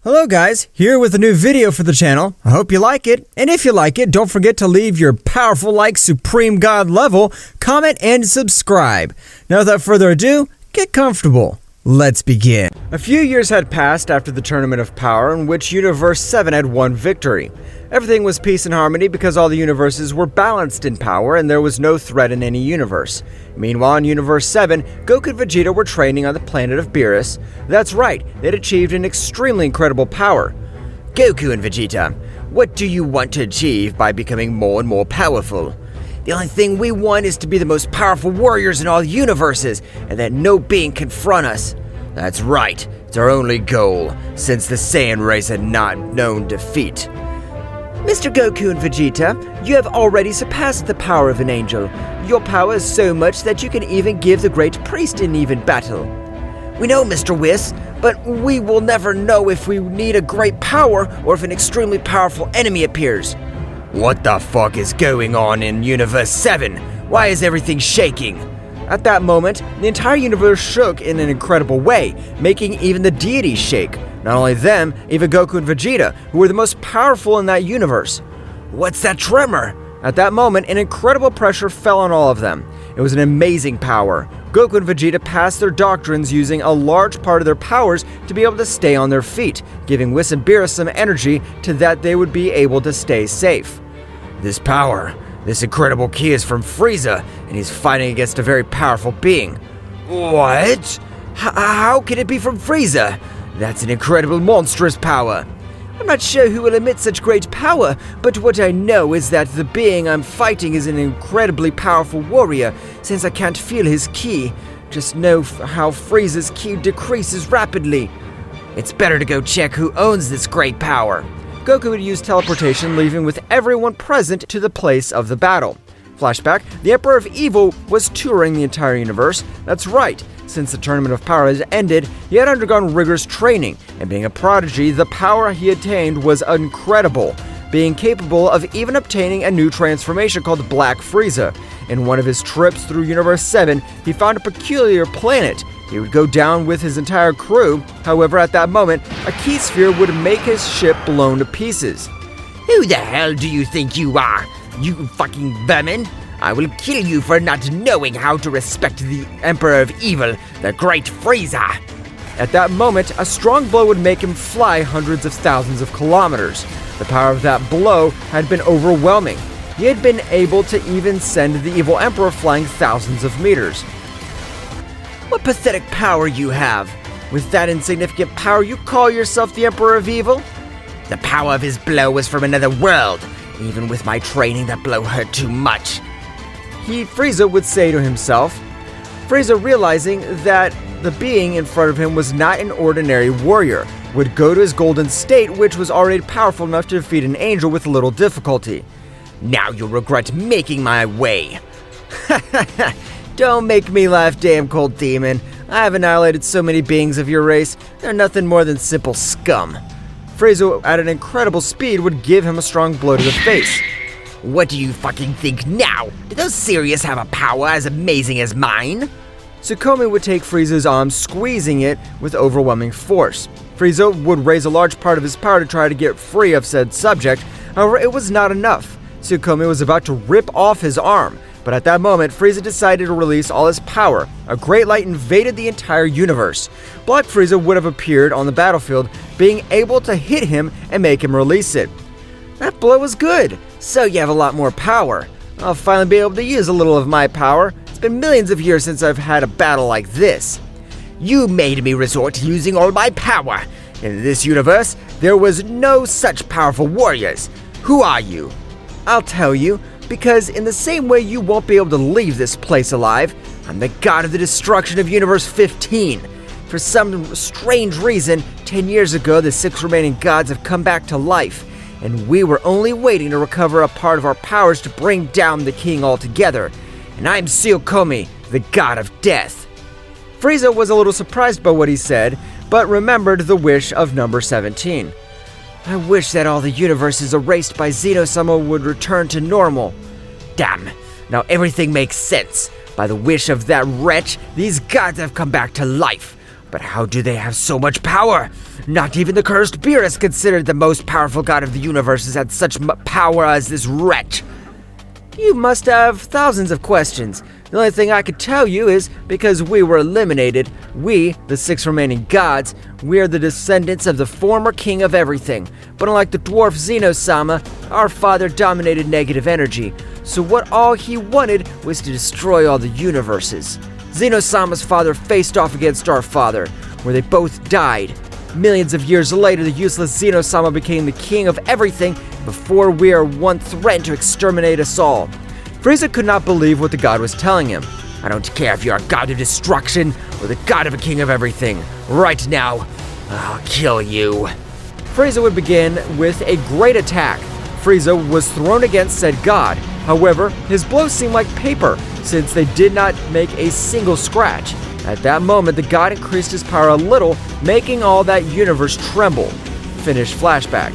Hello guys, here with a new video for the channel. I hope you like it, and if you like it, don't forget to leave your powerful like Supreme God level, comment, and subscribe. Now without further ado, get comfortable. Let's begin. A few years had passed after the Tournament of Power in which Universe 7 had won victory. Everything was peace and harmony because all the universes were balanced in power and there was no threat in any universe. Meanwhile, in Universe 7, Goku and Vegeta were training on the planet of Beerus. That's right, they'd achieved an extremely incredible power. Goku and Vegeta, what do you want to achieve by becoming more and more powerful? The only thing we want is to be the most powerful warriors in all universes, and that no being can confront us. That's right, it's our only goal, since the Saiyan race had not known defeat. Mr. Goku and Vegeta, you have already surpassed the power of an angel. Your power is so much that you can even give the great priest an even battle. We know, Mr. Whis, but we will never know if we need a great power or if an extremely powerful enemy appears. What the fuck is going on in Universe 7? Why is everything shaking? At that moment, the entire universe shook in an incredible way, making even the deities shake. Not only them, even Goku and Vegeta, who were the most powerful in that universe. What's that tremor? At that moment, an incredible pressure fell on all of them. It was an amazing power. Goku and Vegeta passed their doctrines using a large part of their powers to be able to stay on their feet, giving Whis and Beerus some energy to that they would be able to stay safe. This power, this incredible ki is from Frieza, and he's fighting against a very powerful being. What? How can it be from Frieza? That's an incredible monstrous power. I'm not sure who will emit such great power, but what I know is that the being I'm fighting is an incredibly powerful warrior, since I can't feel his ki. Just know how Frieza's ki decreases rapidly. It's better to go check who owns this great power. Goku would use teleportation, leaving with everyone present to the place of the battle. Flashback, the Emperor of Evil was touring the entire universe. That's right, since the Tournament of Power had ended, he had undergone rigorous training, and being a prodigy, the power he attained was incredible, being capable of even obtaining a new transformation called Black Frieza. In one of his trips through Universe 7, he found a peculiar planet. He would go down with his entire crew, however at that moment, a ki sphere would make his ship blown to pieces. Who the hell do you think you are, you fucking vermin? I will kill you for not knowing how to respect the Emperor of Evil, the Great Frieza. At that moment, a strong blow would make him fly hundreds of thousands of kilometers. The power of that blow had been overwhelming. He had been able to even send the evil Emperor flying thousands of meters. What pathetic power you have! With that insignificant power, you call yourself the Emperor of Evil? The power of his blow was from another world. Even with my training, that blow hurt too much. Frieza would say to himself. Frieza, realizing that the being in front of him was not an ordinary warrior, would go to his golden state, which was already powerful enough to defeat an angel with little difficulty. Now you'll regret making my way. Don't make me laugh, damn cold demon. I have annihilated so many beings of your race, they're nothing more than simple scum. Frieza, at an incredible speed, would give him a strong blow to the face. What do you fucking think now? Do those Sirius have a power as amazing as mine? Tsukuyomi would take Frieza's arm, squeezing it with overwhelming force. Frieza would raise a large part of his power to try to get free of said subject, however it was not enough. Tsukuyomi was about to rip off his arm, but at that moment Frieza decided to release all his power. A great light invaded the entire universe. Black Frieza would have appeared on the battlefield, being able to hit him and make him release it. That blow was good, so you have a lot more power. I'll finally be able to use a little of my power. It's been millions of years since I've had a battle like this. You made me resort to using all my power. In this universe, there was no such powerful warriors. Who are you? I'll tell you, because in the same way you won't be able to leave this place alive, I'm the god of the destruction of Universe 15. For some strange reason, 10 years ago, the 6 remaining gods have come back to life, and we were only waiting to recover a part of our powers to bring down the king altogether. And I'm Tsukuyomi, the god of death. Frieza was a little surprised by what he said, but remembered the wish of number 17. I wish that all the universes erased by Zeno-sama would return to normal. Damn, now everything makes sense. By the wish of that wretch, these gods have come back to life. But how do they have so much power? Not even the cursed Beerus, considered the most powerful god of the universe, has had such power as this wretch. You must have thousands of questions. The only thing I could tell you is, because we were eliminated, we, the 6 remaining gods, we are the descendants of the former king of everything. But unlike the dwarf Zeno-sama, our father dominated negative energy, so what all he wanted was to destroy all the universes. Zeno-sama's father faced off against our father, where they both died. Millions of years later, the useless Zeno-sama became the king of everything before we are one threatened to exterminate us all. Frieza could not believe what the god was telling him. I don't care if you're a god of destruction or the god of a king of everything. Right now, I'll kill you. Frieza would begin with a great attack. Frieza was thrown against said god. However, his blows seemed like paper, since they did not make a single scratch. At that moment, the god increased his power a little, making all that universe tremble. Finish flashback.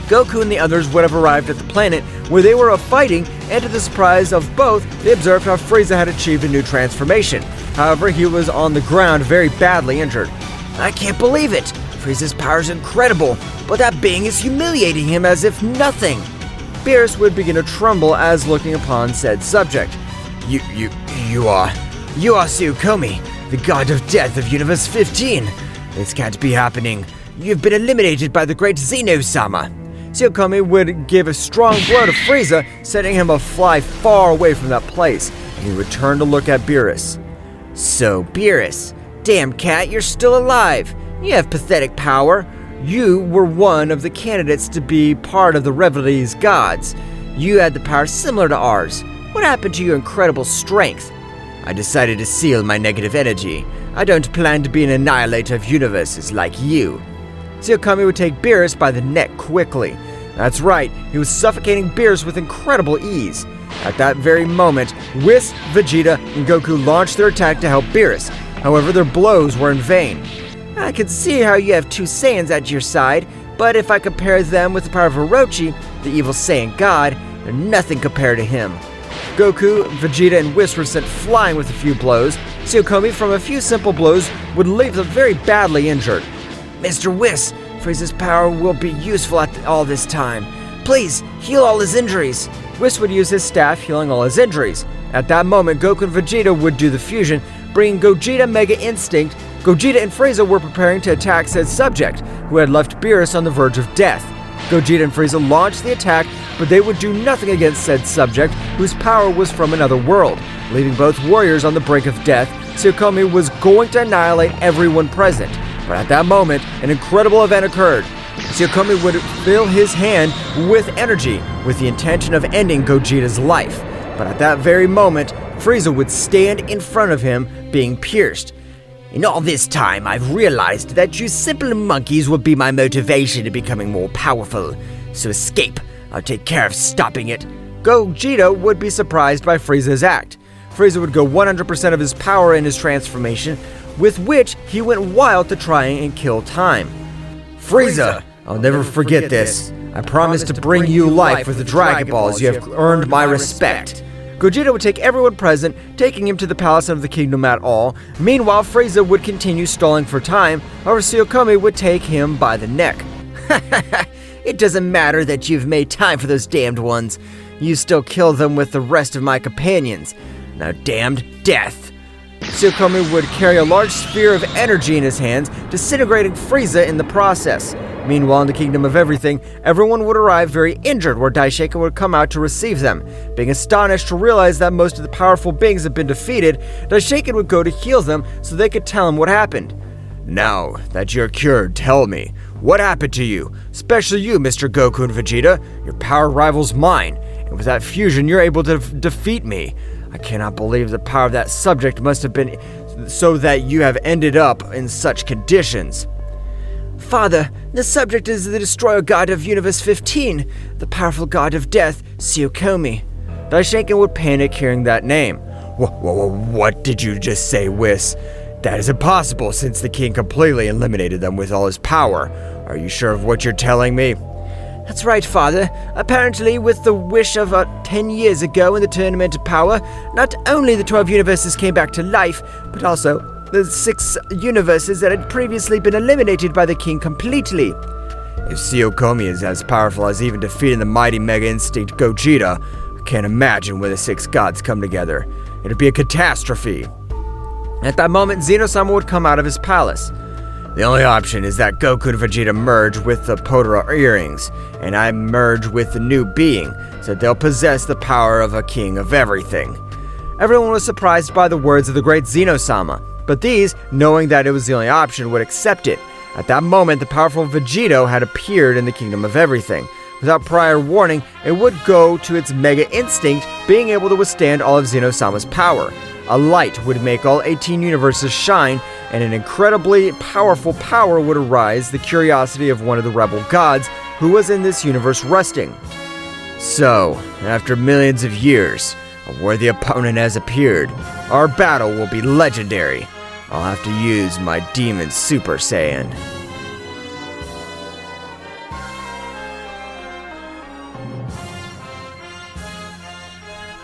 Goku and the others would have arrived at the planet where they were fighting, and to the surprise of both, they observed how Frieza had achieved a new transformation. However, he was on the ground very badly injured. I can't believe it! Frieza's power is incredible, but that being is humiliating him as if nothing. Beerus would begin to tremble as looking upon said subject. You are Tsukuyomi, the god of death of Universe 15. This can't be happening. You've been eliminated by the great Zeno-sama. Tsukuyomi would give a strong blow to Frieza, setting him a fly far away from that place, and he returned to look at Beerus. So, Beerus, damn cat, you're still alive. You have pathetic power. You were one of the candidates to be part of the Reveille's gods. You had the power similar to ours. What happened to your incredible strength? I decided to seal my negative energy. I don't plan to be an annihilator of universes like you. Tsukuyomi would take Beerus by the neck quickly. That's right, he was suffocating Beerus with incredible ease. At that very moment, Whis, Vegeta, and Goku launched their attack to help Beerus. However, their blows were in vain. I can see how you have 2 Saiyans at your side, but if I compare them with the power of Orochi, the evil Saiyan god, they're nothing compared to him. Goku, Vegeta, and Whis were sent flying with a few blows. Tsukuyomi, from a few simple blows, would leave them very badly injured. Mr. Whis, Frieza's power will be useful at all this time. Please, heal all his injuries. Whis would use his staff, healing all his injuries. At that moment, Goku and Vegeta would do the fusion, bringing Gogeta Mega Instinct. Gogeta and Frieza were preparing to attack said subject, who had left Beerus on the verge of death. Gogeta and Frieza launched the attack, but they would do nothing against said subject, whose power was from another world. Leaving both warriors on the brink of death, Tsukuyomi was going to annihilate everyone present. But at that moment, an incredible event occurred. Tsukuyomi would fill his hand with energy, with the intention of ending Gogeta's life. But at that very moment, Frieza would stand in front of him, being pierced. In all this time, I've realized that you simple monkeys will be my motivation to becoming more powerful. So escape. I'll take care of stopping it. Gogeta would be surprised by Frieza's act. Frieza would go 100% of his power in his transformation, with which he went wild to try and kill time. Frieza, I'll never forget this. I promise to bring you life with the Dragon Balls. You have earned my respect. Gogeta would take everyone present, taking him to the palace of the kingdom at all. Meanwhile, Frieza would continue stalling for time, however Tsukuyomi would take him by the neck. It doesn't matter that you've made time for those damned ones. You still kill them with the rest of my companions. Now damned death. Tsukuyomi would carry a large sphere of energy in his hands, disintegrating Frieza in the process. Meanwhile, in the Kingdom of Everything, everyone would arrive very injured, where Daishoken would come out to receive them. Being astonished to realize that most of the powerful beings had been defeated, Daishoken would go to heal them so they could tell him what happened. Now that you're cured, tell me, what happened to you? Especially you, Mr. Goku and Vegeta. Your power rivals mine, and with that fusion, you're able to defeat me. I cannot believe the power of that subject must have been so that you have ended up in such conditions. Father, the subject is the destroyer god of Universe 15, the powerful god of death, Tsukuyomi. Daishoken would panic hearing that name. What did you just say, Whis? That is impossible since the king completely eliminated them with all his power. Are you sure of what you're telling me? That's right, Father. Apparently, with the wish of 10 years ago in the Tournament of Power, not only the 12 universes came back to life, but also the 6 universes that had previously been eliminated by the king completely. If Tsuyokomi is as powerful as even defeating the mighty Mega Instinct Gogeta, I can't imagine when the 6 gods come together. It'd be a catastrophe. At that moment, Zeno-sama would come out of his palace. The only option is that Goku and Vegeta merge with the Potara earrings, and I merge with the new being, so they'll possess the power of a king of everything. Everyone was surprised by the words of the great Zeno-sama, but these, knowing that it was the only option, would accept it. At that moment, the powerful Vegito had appeared in the Kingdom of Everything. Without prior warning, it would go to its Mega Instinct, being able to withstand all of Zeno-sama's power. A light would make all 18 universes shine, and an incredibly powerful power would arise, the curiosity of one of the rebel gods who was in this universe resting. So, after millions of years, a worthy opponent has appeared. Our battle will be legendary. I'll have to use my Demon Super Saiyan.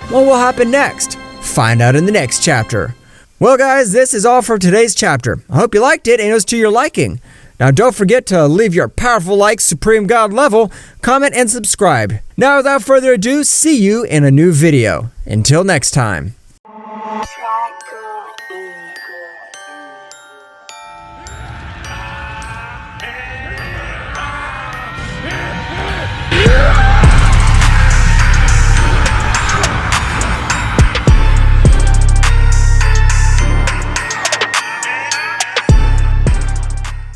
What will happen next? Find out in the next chapter. Well guys, this is all for today's chapter. I hope you liked it and it was to your liking. Now don't forget to leave your powerful like Supreme God level, comment and subscribe. Now without further ado, see you in a new video. Until next time.